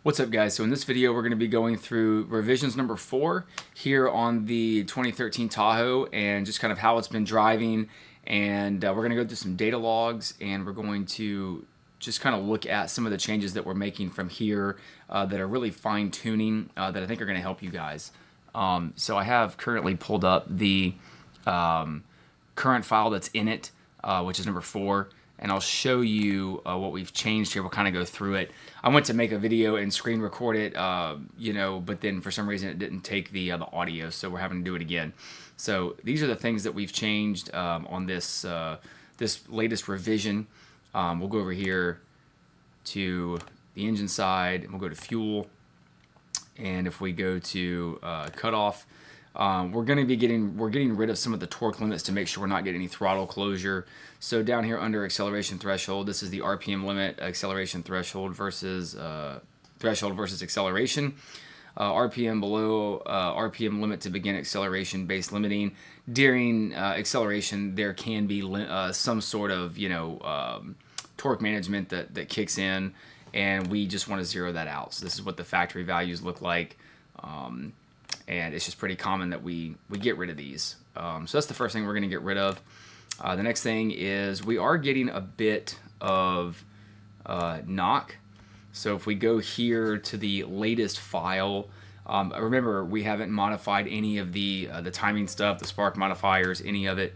What's up, guys? So in this video we're going to be going through revisions number 4 here on the 2013 Tahoe and just kind of how it's been driving, and we're going to go through some data logs, and we're going to just kind of look at some of the changes that we're making from here that are really fine-tuning that I think are going to help you guys. So I have currently pulled up the current file that's in it, which is number 4. And I'll show you what we've changed here. We'll kind of go through it. I went to make a video and screen record it, but then for some reason it didn't take the audio, so we're having to do it again. So these are the things that we've changed on this this latest revision. We'll go over here to the engine side, and we'll go to fuel. And if we go to cutoff, we're getting rid of some of the torque limits to make sure we're not getting any throttle closure. So down here under acceleration threshold, this is the RPM limit, acceleration threshold versus acceleration. RPM below RPM limit to begin acceleration base limiting. During acceleration, there can be some sort of torque management that kicks in, and we just want to zero that out. So this is what the factory values look like. And it's just pretty common that we get rid of these. So that's the first thing we're going to get rid of. The next thing is we are getting a bit of knock. So if we go here to the latest file, remember we haven't modified any of the timing stuff, the spark modifiers, any of it.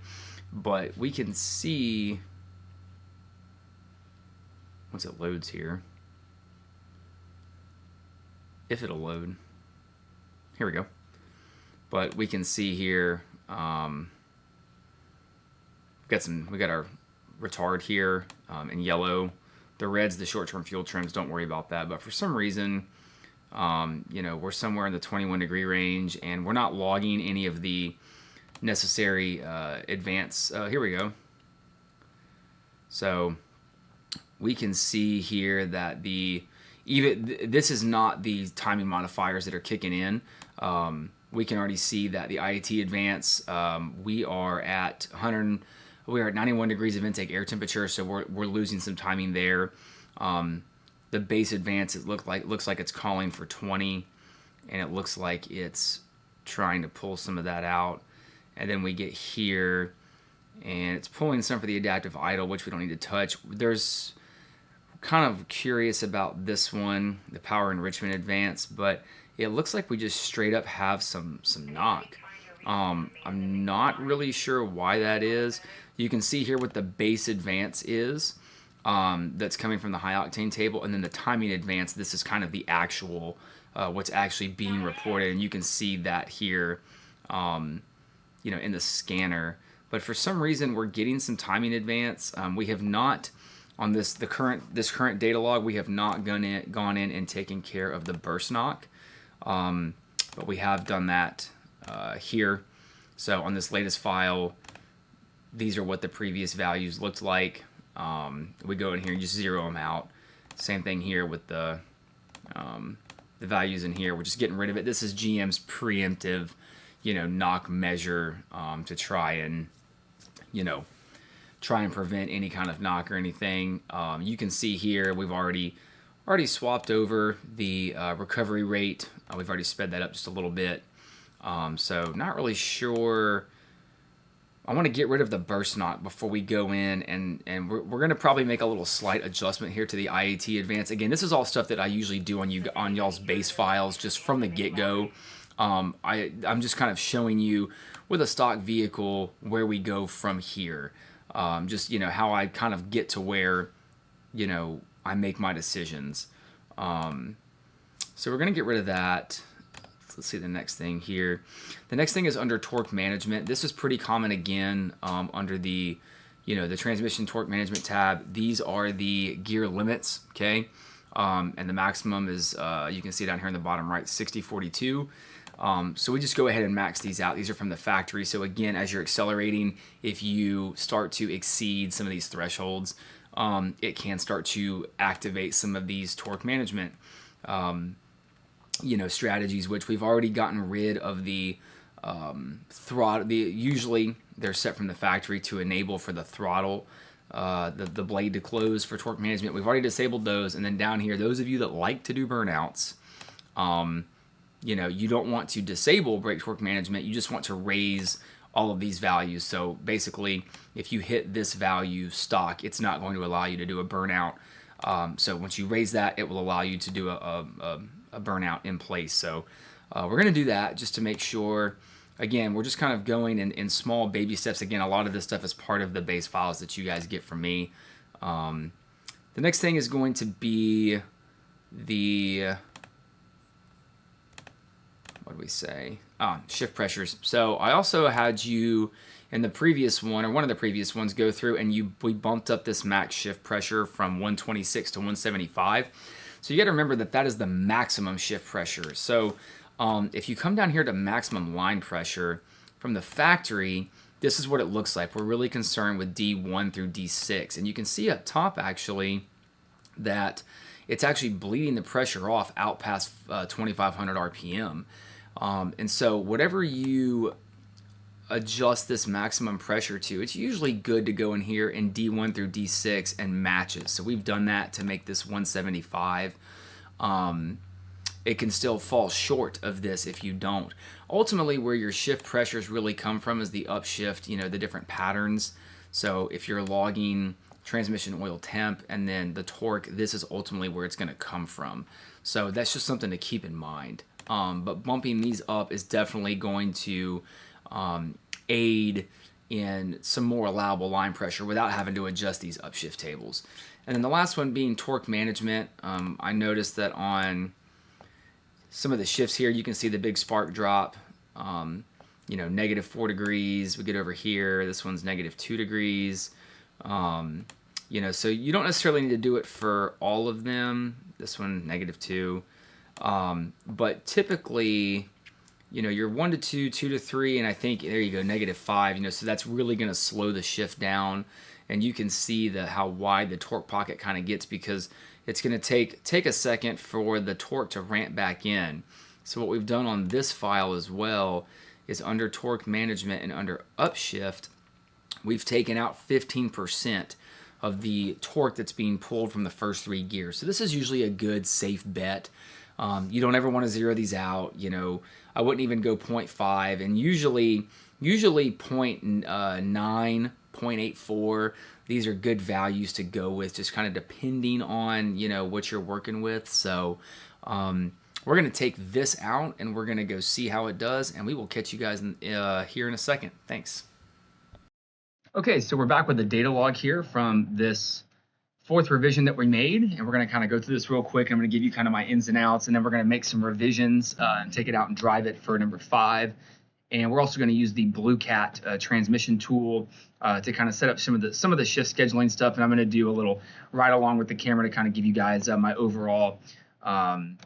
But we can see, once it loads here, if it'll load. Here we go. But we can see here, we got our retard here in yellow. The red's the short-term fuel trims. Don't worry about that. But for some reason, we're somewhere in the 21-degree range, and we're not logging any of the necessary advance. Here we go. So we can see here that this is not the timing modifiers that are kicking in. We can already see that the IAT advance, we are at 91 degrees of intake air temperature, so we're losing some timing there. The base advance, it looks like it's calling for 20, and it looks like it's trying to pull some of that out. And then we get here, and it's pulling some for the adaptive idle, which we don't need to touch. There's kind of curious about this one, the power enrichment advance, but it looks like we just straight up have some knock. I'm not really sure why that is. You can see here what the base advance is, that's coming from the high octane table, and then the timing advance, this is kind of the actual what's actually being reported, and you can see that here in the scanner. But for some reason we're getting some timing advance. We have not, on this current data log, we have not gone in and taken care of the burst knock. But we have done that here. So on this latest file, these are what the previous values looked like. We go in here and just zero them out. Same thing here with the values in here. We're just getting rid of it. This is GM's preemptive, knock measure to try and prevent any kind of knock or anything. You can see here we've already swapped over the recovery rate. We've already sped that up just a little bit. So not really sure. I want to get rid of the burst knock before we go in, and we're going to probably make a little slight adjustment here to the IAT advance. Again, this is all stuff that I usually do on y'all's base files just from the get-go. I'm just kind of showing you with a stock vehicle where we go from here. Just how I kind of get to where I make my decisions. So we're going to get rid of that. Let's see the next thing here. The next thing is under torque management. This is pretty common again under the the transmission torque management tab. These are the gear limits, okay? And the maximum is you can see down here in the bottom right, 60/42. So we just go ahead and max these out. These are from the factory. So again, as you're accelerating, if you start to exceed some of these thresholds, it can start to activate some of these torque management strategies, which we've already gotten rid of the throttle. Usually they're set from the factory to enable for the throttle the blade to close for torque management. We've already disabled those. And then down here, those of you that like to do burnouts, you know, you don't want to disable brake torque management. You just want to raise all of these values. So basically, if you hit this value stock, it's not going to allow you to do a burnout. So once you raise that, it will allow you to do a burnout in place. So we're going to do that just to make sure. Again, we're just kind of going in small baby steps. Again, a lot of this stuff is part of the base files that you guys get from me. The next thing is going to be the, what do we say? Shift pressures. So I also had you in the previous one, or one of the previous ones, go through and we bumped up this max shift pressure from 126 to 175. So you got to remember that that is the maximum shift pressure. So if you come down here to maximum line pressure from the factory, this is what it looks like. We're really concerned with D1 through D6. And you can see up top actually that it's actually bleeding the pressure off out past 2,500 RPM. And so whatever you adjust this maximum pressure to, it's usually good to go in here in D1 through D6 and match it. So we've done that to make this 175. It can still fall short of this if you don't. Ultimately, where your shift pressures really come from is the upshift, you know, the different patterns. So if you're logging transmission oil temp and then the torque, this is ultimately where it's going to come from. So that's just something to keep in mind. But bumping these up is definitely going to aid in some more allowable line pressure without having to adjust these upshift tables. And then the last one being torque management. I noticed that on some of the shifts here, you can see the big spark drop, you know, -4 degrees. We get over here, this one's -2 degrees. You know, so you don't necessarily need to do it for all of them. This one, -2. But typically, you know, you're 1 to 2, 2 to 3, and I think, there you go, -5, you know, so that's really going to slow the shift down. And you can see how wide the torque pocket kind of gets, because it's going to take a second for the torque to ramp back in. So what we've done on this file as well is under torque management and under upshift, we've taken out 15% of the torque that's being pulled from the first 3 gears. So this is usually a good, safe bet. You don't ever want to zero these out. You know, I wouldn't even go 0.5, and usually 0.9, 0.84. These are good values to go with, just kind of depending on, you know, what you're working with. So we're going to take this out and we're going to go see how it does, and we will catch you guys here in a second. Thanks. Okay, so we're back with the data log here from this 4th revision that we made, and we're going to kind of go through this real quick. I'm going to give you kind of my ins and outs, and then we're going to make some revisions and take it out and drive it for number 5. And we're also going to use the Blue Cat transmission tool to kind of set up some of the shift scheduling stuff. And I'm going to do a little ride along with the camera to kind of give you guys my overall kind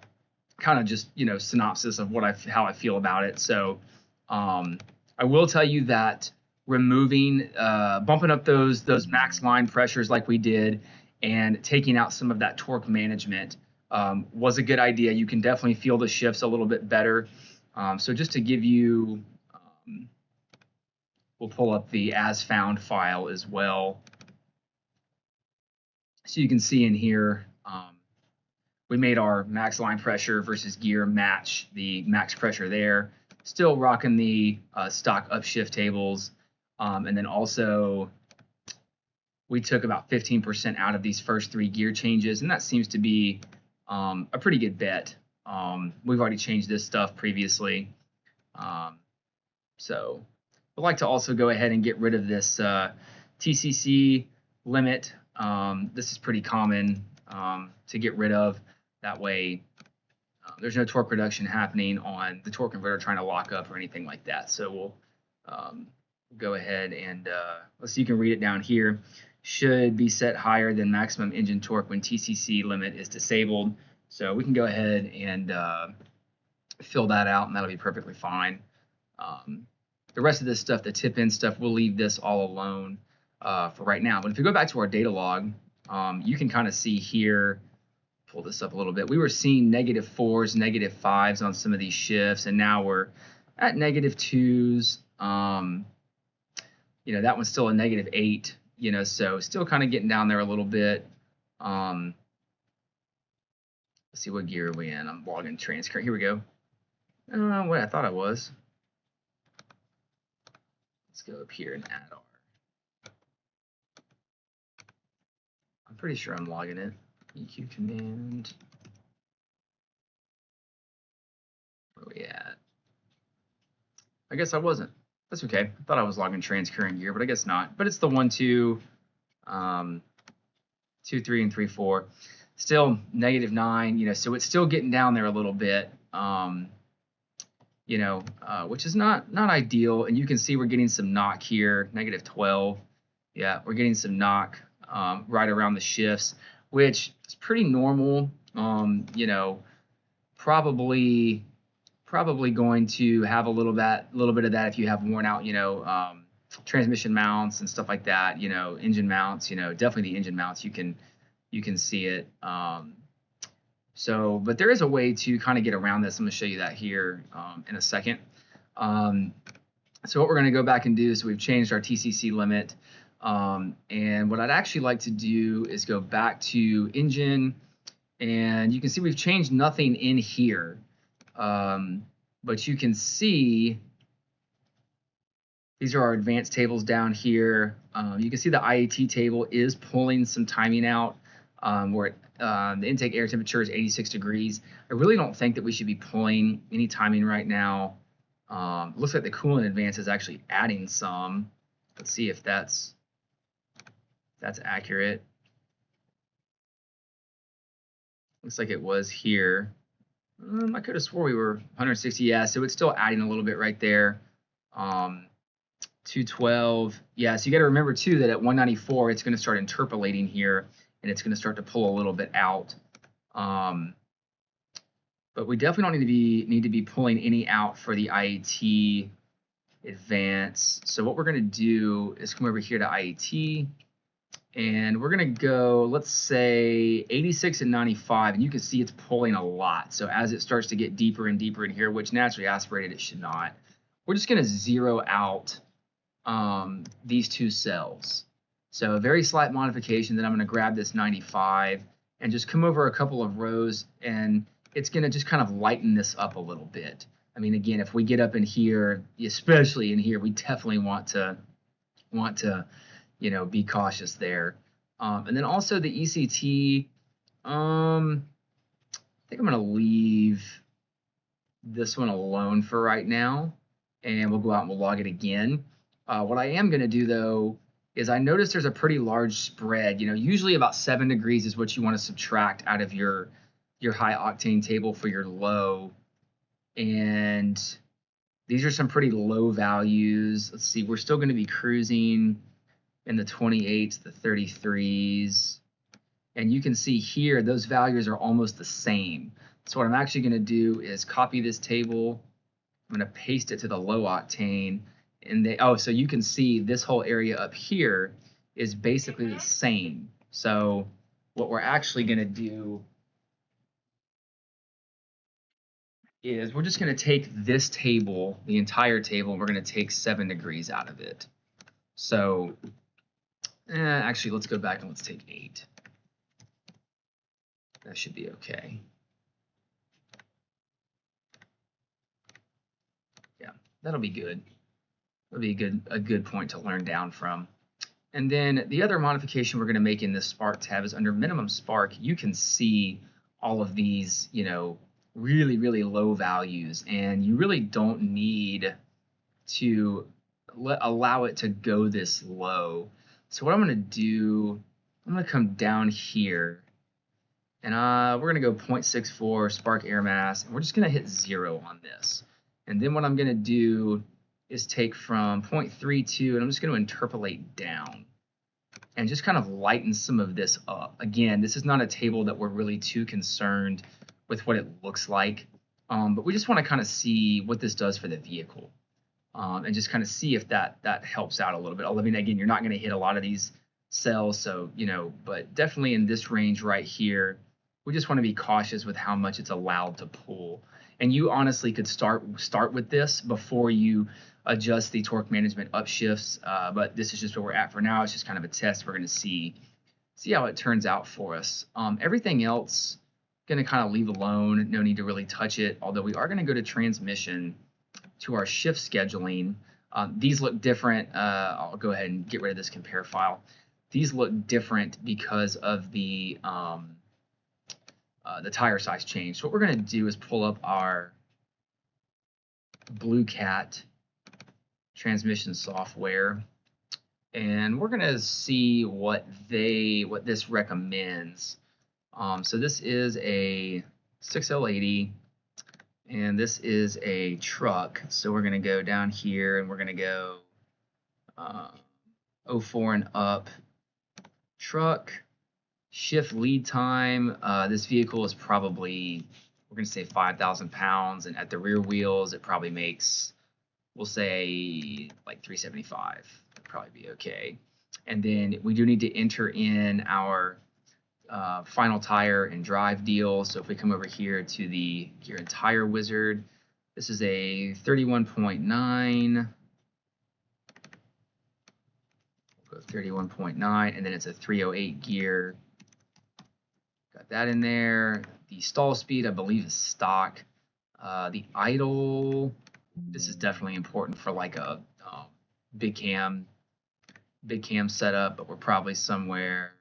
of just, you know, synopsis of how I feel about it. So I will tell you that removing, bumping up those max line pressures like we did, and taking out some of that torque management was a good idea. You can definitely feel the shifts a little bit better. So just to give you, we'll pull up the as found file as well. So you can see in here, we made our max line pressure versus gear match the max pressure there. Still rocking the stock upshift tables. And then also we took about 15% out of these first 3 gear changes, and that seems to be a pretty good bet. We've already changed this stuff previously. So I'd like to also go ahead and get rid of this TCC limit. This is pretty common to get rid of. That way there's no torque reduction happening on the torque converter trying to lock up or anything like that. So we'll go ahead and let's see, you can read it down here. Should be set higher than maximum engine torque when TCC limit is disabled. So we can go ahead and fill that out, and that'll be perfectly fine. The rest of this stuff, the tip-in stuff, we'll leave this all alone for right now. But if you go back to our data log, you can kind of see here, pull this up a little bit, we were seeing -4s, -5s on some of these shifts, and now we're at -2s. You know, that one's still a -8. you know, so still kind of getting down there a little bit. Let's see what gear are we in. I'm logging transcurrent. Here we go. Wait, I thought I was. Let's go up here and add R. I'm pretty sure I'm logging it. EQ command. Where are we at? I guess I wasn't. That's okay. I thought I was logging transcurrent gear, but I guess not. But it's the 1, 2, 2, 3, and 3, 4. Still -9, you know, so it's still getting down there a little bit, you know, which is not ideal. And you can see we're getting some knock here, -12. Yeah, we're getting some knock right around the shifts, which is pretty normal. You know, probably going to have a little bit of that if you have worn out, you know, transmission mounts and stuff like that. You know, engine mounts. You know, definitely the engine mounts. You can see it. So, but there is a way to kind of get around this. I'm going to show you that here in a second. So what we're going to go back and do is we've changed our TCC limit. And what I'd actually like to do is go back to engine, and you can see we've changed nothing in here. But you can see these are our advanced tables down here. You can see the IAT table is pulling some timing out where the intake air temperature is 86 degrees. I really don't think that we should be pulling any timing right now. Looks like the coolant advance is actually adding some. Let's see if that's accurate. Looks like it was here. I could have swore we were 160. Yeah, so it's still adding a little bit right there. 212. Yeah, so you got to remember too that at 194 it's going to start interpolating here, and it's going to start to pull a little bit out. But we definitely don't need to be pulling any out for the IAT advance. So what we're going to do is come over here to IAT, and we're going to go, let's say 86 and 95, and you can see it's pulling a lot. So as it starts to get deeper and deeper in here, which naturally aspirated it should not, we're just going to zero out these two cells. So a very slight modification. Then I'm going to grab this 95 and just come over a couple of rows, and it's going to just kind of lighten this up a little bit. I mean, again, if we get up in here, especially in here, we definitely want to you know, be cautious there. And then also the ECT, I think I'm going to leave this one alone for right now, and we'll go out and we'll log it again. What I am going to do though is I noticed there's a pretty large spread. You know, usually about 7 degrees is what you want to subtract out of your high octane table for your low, and these are some pretty low values. Let's see, we're still going to be cruising in the 28s, the 33s, and you can see here those values are almost the same. So what I'm actually going to do is copy this table. I'm going to paste it to the low octane, and so you can see this whole area up here is basically the same. So what we're actually going to do is we're just going to take this table, the entire table, and we're going to take 7 degrees out of it. So actually, let's go back and let's take 8. That should be okay. Yeah, that'll be good. That'll be a good point to learn down from. And then the other modification we're going to make in this spark tab is under minimum spark. You can see all of these, you know, really, really low values, and you really don't need to allow it to go this low. So what I'm going to do, I'm going to come down here, and we're going to go 0.64 spark air mass, and we're just going to hit 0 on this. And then what I'm going to do is take from 0.32, and I'm just going to interpolate down and just kind of lighten some of this up. Again, this is not a table that we're really too concerned with what it looks like, but we just want to kind of see what this does for the vehicle. And just kind of see if that helps out a little bit. I mean, again, you're not going to hit a lot of these cells, so, you know, but definitely in this range right here, we just want to be cautious with how much it's allowed to pull. And you honestly could start with this before you adjust the torque management upshifts, but this is just where we're at for now. It's just kind of a test. We're going to see how it turns out for us. Everything else, going to kind of leave alone. No need to really touch it, although we are going to go to transmission to our shift scheduling. These look different. I'll go ahead and get rid of this compare file. These look different because of the tire size change. So what we're going to do is pull up our Blue Cat transmission software, and we're going to see what this recommends. So this is a 6L80, and this is a truck. So we're going to go down here, and we're going to go 04 and up, truck, shift lead time. This vehicle is probably, we're going to say 5,000 pounds, and at the rear wheels it probably makes, we'll say like 375. That'd probably be okay. And then we do need to enter in our final tire and drive deal. So if we come over here to the gear and tire wizard, this is a 31.9. 31.9, and then it's a 308 gear. Got that in there. The stall speed, I believe, is stock. The idle, this is definitely important for like a big cam setup, but we're probably somewhere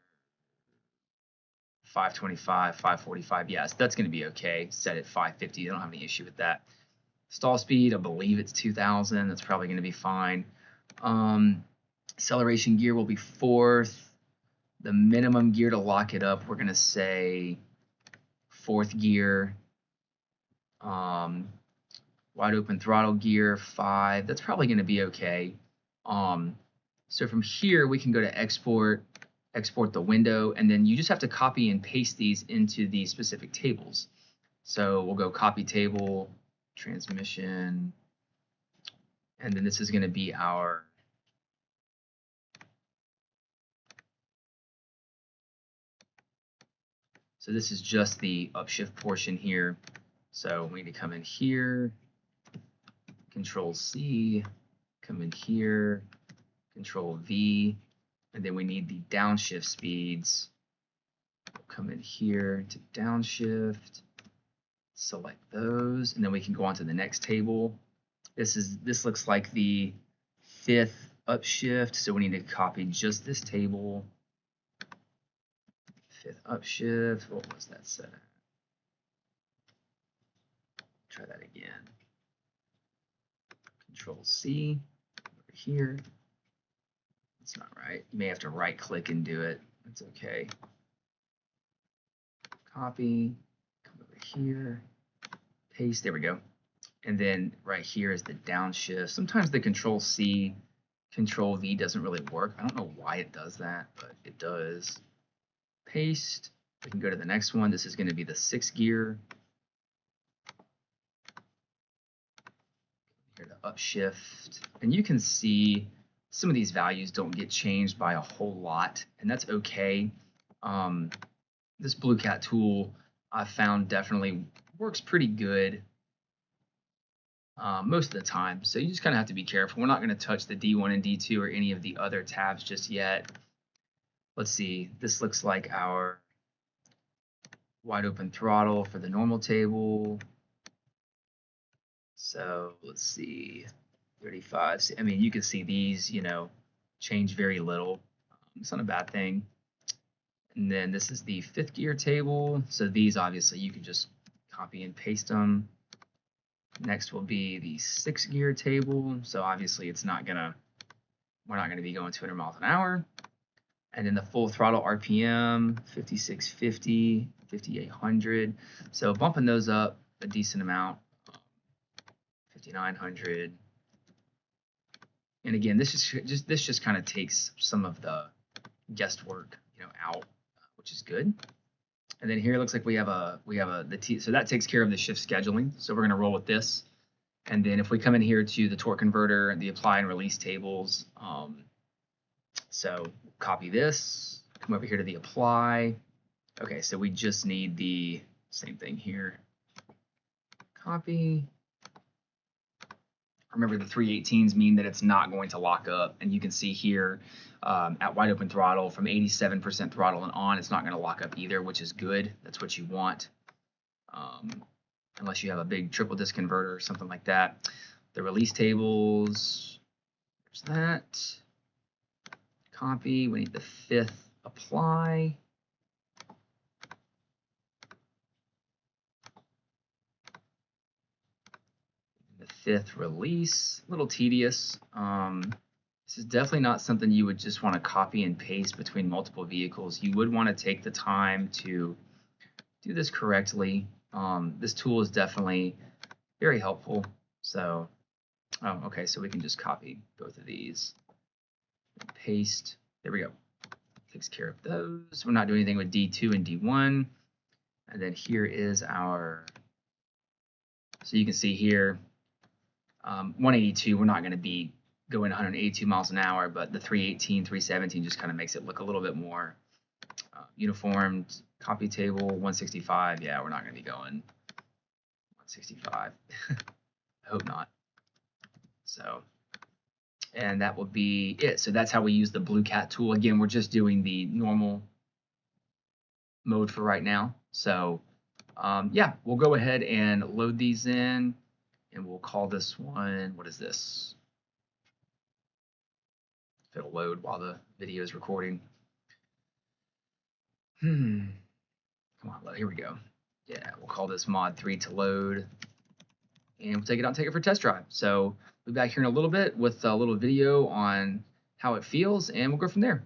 525, 545. Yes, that's going to be okay. Set at 550. I don't have any issue with that. Stall speed, I believe it's 2,000. That's probably going to be fine. Acceleration gear will be fourth. The minimum gear to lock it up, we're going to say fourth gear. Wide open throttle gear, 5. That's probably going to be okay. So from here, we can go to export the window, and then you just have to copy and paste these into the specific tables. So we'll go copy table, transmission, and then this is going to be our so this is just the upshift portion here. So we need to come in here, Control C, come in here, Control V, and then we need the downshift speeds. We'll come in here to downshift, select those, and then we can go on to the next table. This looks like the 5th upshift, so we need to copy just this table. 5th upshift, what was that set at? Try that again. Control C over here. That's not right. You may have to right click and do it. That's okay. Copy, come over here, paste, there we go. And then right here is the downshift. Sometimes the Control C, Control V doesn't really work. I don't know why it does that, but it does. Paste. We can go to the next one. This is going to be the 6th gear. Here, the upshift. And you can see some of these values don't get changed by a whole lot, and that's okay. This Blue Cat tool I found definitely works pretty good most of the time. So you just kind of have to be careful. We're not going to touch the D1 and D2 or any of the other tabs just yet. Let's see, this looks like our wide open throttle for the normal table. So let's see, 35. I mean, you can see these, change very little. It's not a bad thing. And then this is the 5th gear table. So these, obviously, you can just copy and paste them. Next will be the 6th gear table. So obviously, we're not gonna be going 200 miles an hour. And then the full throttle RPM, 5650, 5800. So bumping those up a decent amount, 5900. And again, this just kind of takes some of the guesswork, out, which is good. And then here it looks like we have so that takes care of the shift scheduling. So we're going to roll with this. And then if we come in here to the torque converter, the apply and release tables, so copy this, come over here to the apply. Okay, so we just need the same thing here. Copy, Remember, the 318s mean that it's not going to lock up, and you can see here at wide open throttle from 87% throttle and on, it's not going to lock up either, which is good. That's what you want, unless you have a big triple disc converter or something like that. The release tables, there's that. Copy, we need the 5th apply. The 5th release, a little tedious. This is definitely not something you would just want to copy and paste between multiple vehicles. You would want to take the time to do this correctly. This tool is definitely very helpful. So, okay, so we can just copy both of these. Paste. There we go. Takes care of those. We're not doing anything with D2 and D1. And then here is our, so you can see here, 182, we're not going to be going 182 miles an hour, but the 318, 317 just kind of makes it look a little bit more uniformed. Copy table, 165. Yeah, we're not going to be going 165. I hope not. So, and that will be it. So that's how we use the Blue Cat tool. Again, we're just doing the normal mode for right now. So yeah, we'll go ahead and load these in, and we'll call this one, what is this? If it'll load while the video is recording. Come on, here we go. Yeah, we'll call this mod 3 to load, and we'll take it out and take it for a test drive. So we'll be back here in a little bit with a little video on how it feels, and we'll go from there.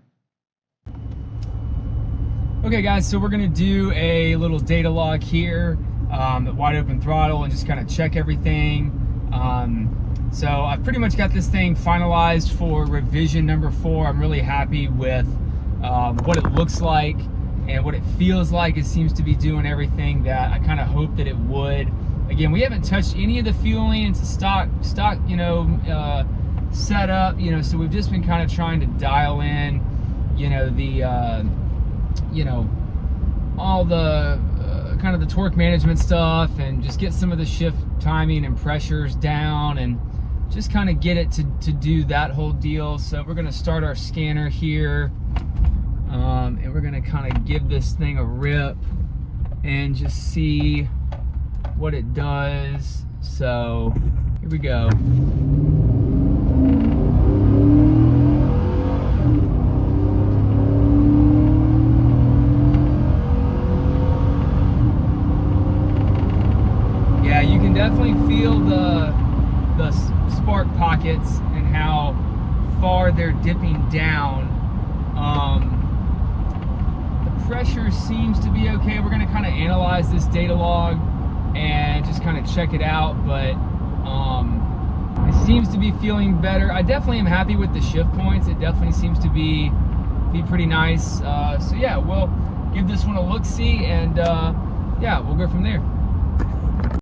Okay guys, so we're gonna do a little data log here at wide open throttle and just kind of check everything. So I've pretty much got this thing finalized for revision number 4. I'm really happy with what it looks like and what it feels like. It seems to be doing everything that I kind of hoped that it would. Again, we haven't touched any of the fueling. It's a stock, you know, setup, you know, so we've just been kind of trying to dial in, you know, the, you know, all the kind of the torque management stuff, and just get some of the shift timing and pressures down, and just kind of get it to do that whole deal. So we're going to start our scanner here, and we're going to kind of give this thing a rip and just see what it does. So here we go. Yeah, you can definitely feel the spark pockets and how far they're dipping down. The pressure seems to be okay. We're going to kind of analyze this data log and just kind of check it out, but it seems to be feeling better. I definitely am happy with the shift points. It definitely seems to be pretty nice. So yeah, we'll give this one a look-see, and yeah, we'll go from there.